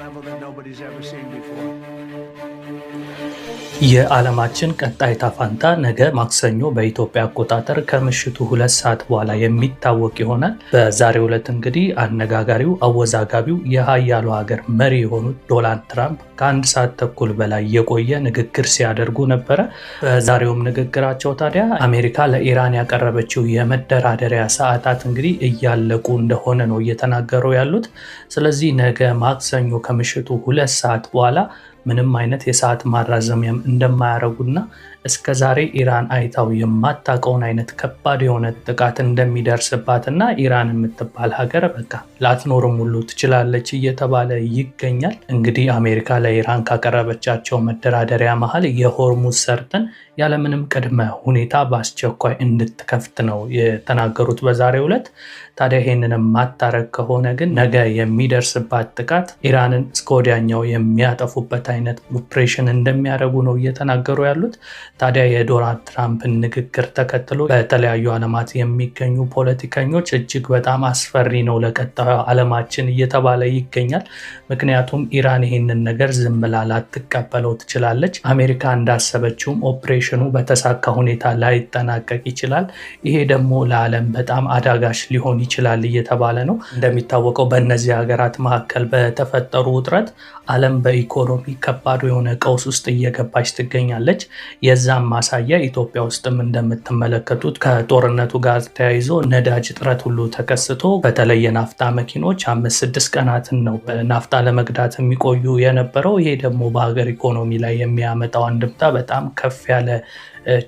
level that nobody's ever seen before. የዓለማችን ቀጣይ ዕጣ ፈንታ ነገ ማክሰኞ በኢትዮጵያ አቆጣጠር ከምሽቱ 2 ሰዓት በኋላ የሚታወቅ ይሆናል። በዛሬው ዕለት እንግዲህ አነጋጋሪው አወዛጋቢው የሀያሉ ሀገር መሪ የሆኑት ዶናልድ ትራምፕ ከአንድ ሰዓት ተኩል በላይ የቆየ ንግግር ሲያደርጉ ነበረ። በዛሬውም ንግግራቸው ታዲያ አሜሪካ ለኢራን ያቀረበችው የመደራደሪያ ሰዓታት እንግዲህ እያለቁ እንደሆነ ነው እየተናገሩ ያሉት። ስለዚህ ነገ ማክሰኞ ከምሽቱ 2 ሰዓት በኋላ ምንም አይነት የሰዓት ማራዘሚያም እንደማያደርጉና እስከዛሬ ኢራን አይታው የማታውቀውን አይነት ከባድ የሆነ ጥቃት እንደሚደርስባትና ኢራን የምትባል ሀገር በቃ ላትኖርም ሁሉ ትችላለች እየተባለ ይገኛል። እንግዲህ አሜሪካ ለኢራን ካቀረበቻቸው መደራደሪያ መሀል የሆርሙዝ ሰርጥን ያለምንም ቅድመ ሁኔታ በአስቸኳይ እንድትከፍት ነው የተናገሩት በዛሬው ዕለት። ታዲያ ይሄንን ማታረግ ከሆነ ግን ነገ የሚደርስባት ጥቃት ኢራንን እስከ ወዲያኛው የሚያጠፉበት አይነት ኦፕሬሽን እንደሚያደርጉ ነው እየተናገሩ ያሉት። ታዲያ የዶናልድ ትራምፕን ንግግር ተከትሎ በተለያዩ ዓለማት የሚገኙ ፖለቲከኞች እጅግ በጣም አስፈሪ ነው ለቀጣዩ ዓለማችን እየተባለ ይገኛል። ምክንያቱም ኢራን ይህንን ነገር ዝም ብላ ላትቀበለው ትችላለች። አሜሪካ እንዳሰበችውም ኦፕሬሽኑ በተሳካ ሁኔታ ላይጠናቀቅ ይችላል። ይሄ ደግሞ ለዓለም በጣም አዳጋች ሊሆን ይችላል እየተባለ ነው። እንደሚታወቀው በእነዚህ ሀገራት መካከል በተፈጠሩ ውጥረት ዓለም በኢኮኖሚ ከባድ የሆነ ቀውስ ውስጥ እየገባች ትገኛለች። የዛም ማሳያ ኢትዮጵያ ውስጥም እንደምትመለከቱት ከጦርነቱ ጋር ተያይዞ ነዳጅ እጥረት ሁሉ ተከስቶ በተለይ የናፍጣ መኪኖች 5-6 ቀናትን ነው ናፍጣ ለመቅዳት የሚቆዩ የነበረው። ይሄ ደግሞ በሀገር ኢኮኖሚ ላይ የሚያመጣው አንድምታ በጣም ከፍ ያለ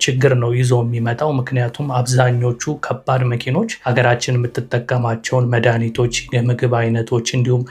ችግር ነው ይዞ የሚመጣው። ምክንያቱም አብዛኞቹ ከባድ መኪኖች ሀገራችን የምትጠቀማቸውን መድኃኒቶች፣ የምግብ አይነቶች እንዲሁም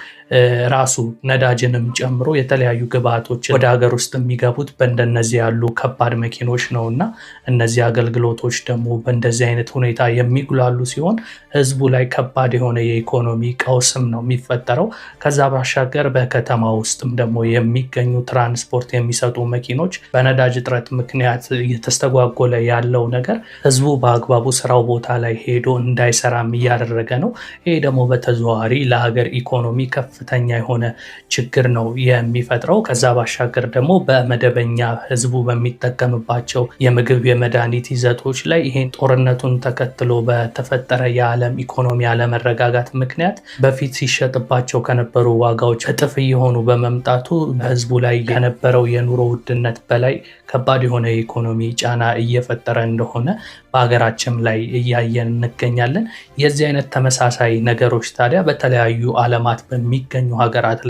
ራሱ ነዳጅንም ጨምሮ የተለያዩ ግብዓቶች ወደ ሀገር ውስጥ የሚገቡት በእንደነዚህ ያሉ ከባድ መኪኖች ነው እና እነዚህ አገልግሎቶች ደግሞ በእንደዚህ አይነት ሁኔታ የሚጉላሉ ሲሆን ህዝቡ ላይ ከባድ የሆነ የኢኮኖሚ ቀውስም ነው የሚፈጠረው። ከዛ ባሻገር በከተማ ውስጥም ደግሞ የሚገኙ ትራንስፖርት የሚሰጡ መኪኖች በነዳጅ እጥረት ምክንያት እየተስተጓጎለ ያለው ነገር ህዝቡ በአግባቡ ስራው ቦታ ላይ ሄዶ እንዳይሰራም እያደረገ ነው። ይሄ ደግሞ በተዘዋዋሪ ለሀገር ኢኮኖሚ ከፍተኛ የሆነ ችግር ነው የሚፈጥረው። ከዛ ባሻገር ደግሞ በመደበኛ ህዝቡ በሚጠቀምባቸው የምግብ የመድኃኒት ይዘቶች ላይ ይሄን ጦርነቱን ተከትሎ በተፈጠረ የዓለም ኢኮኖሚ አለመረጋጋት ምክንያት በፊት ሲሸጥባቸው ከነበሩ ዋጋዎች እጥፍ እየሆኑ በመምጣቱ በህዝቡ ላይ ከነበረው የኑሮ ውድነት በላይ ከባድ የሆነ የኢኮኖሚ ጫና እየፈጠረ እንደሆነ በሀገራችን ላይ እያየን እንገኛለን። የዚህ አይነት ተመሳሳይ ነገሮች ታዲያ በተለያዩ ዓለማት በሚገኙ ሀገራት